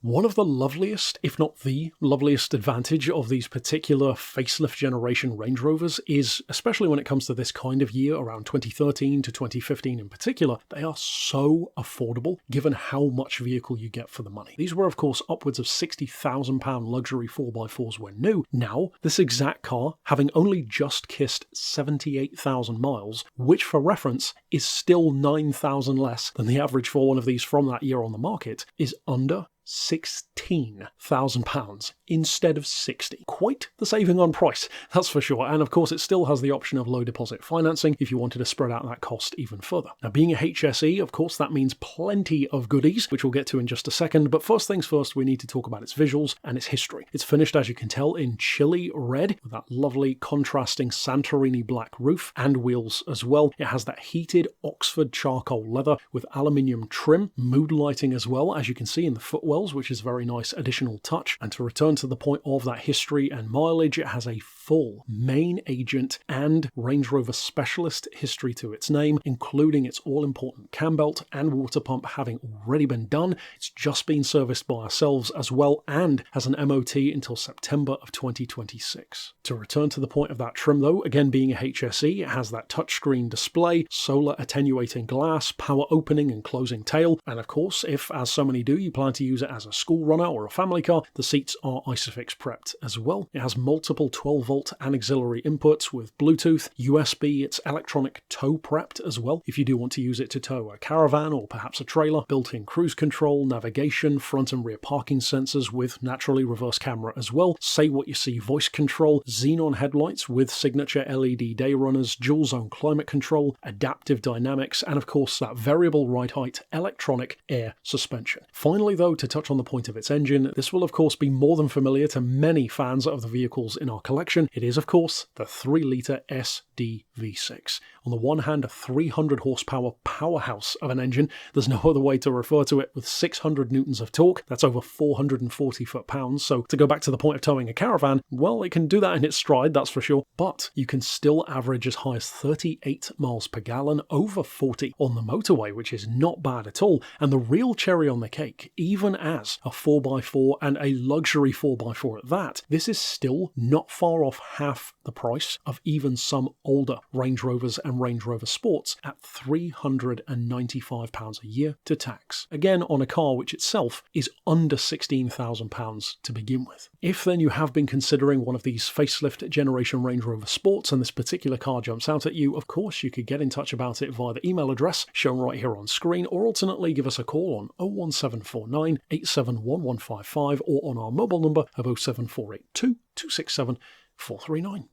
One of the loveliest, if not the loveliest advantage of these particular facelift generation Range Rovers is, especially when it comes to this kind of year, around 2013 to 2015 in particular, they are so affordable given how much vehicle you get for the money. These were of course upwards of £60,000 luxury 4x4s when new. Now, this exact car, having only just kissed 78,000 miles, which for reference is still 9,000 less than the average for one of these from that year on the market, is under £16,000 instead of 60. Quite the saving on price, that's for sure. And of course, it still has the option of low deposit financing if you wanted to spread out that cost even further. Now, being a HSE, of course, that means plenty of goodies, which we'll get to in just a second. But first things first, we need to talk about its visuals and its history. It's finished, as you can tell, in chili red with that lovely contrasting Santorini black roof and wheels as well. It has that heated Oxford charcoal leather with aluminium trim, mood lighting as well, as you can see in the footwells, which is a very nice additional touch. And to return to the point of that history and mileage, it has a full main agent and Range Rover specialist history to its name, including its all-important cam belt and water pump having already been done. It's just been serviced by ourselves as well and has an MOT until September of 2026. To return to the point of that trim though, again being a HSE, it has that touchscreen display, solar attenuating glass, power opening and closing tail, and of course, if as so many do, you plan to use it as a school runner or a family car, the seats are ISOFIX prepped as well. It has multiple 12-volt and auxiliary inputs with Bluetooth, USB, it's electronic tow prepped as well if you do want to use it to tow a caravan or perhaps a trailer, built-in cruise control, navigation, front and rear parking sensors with naturally reverse camera as well, say what you see voice control, xenon headlights with signature LED day runners, dual zone climate control, adaptive dynamics, and of course that variable ride height electronic air suspension. Finally though, to touch on the point of its engine, this will of course be more than familiar to many fans of the vehicles in our collection. It is of course the 3-litre SD V6. On the one hand, a 300 horsepower powerhouse of an engine, there's no other way to refer to it, with 600 newtons of torque, that's over 440 foot-pounds, so to go back to the point of towing a caravan, well, it can do that in its stride, that's for sure, but you can still average as high as 38 miles per gallon, over 40 on the motorway, which is not bad at all, and the real cherry on the cake, even as a 4x4 and a luxury 4x4 at that, this is still not far off half the price of even some older Range Rovers and Range Rover Sports at £395 a year to tax. Again, on a car which itself is under £16,000 to begin with. If then you have been considering one of these facelift generation Range Rover Sports and this particular car jumps out at you, of course you could get in touch about it via the email address shown right here on screen, or alternately give us a call on 01749 871155 or on our mobile number of 07482 267 439.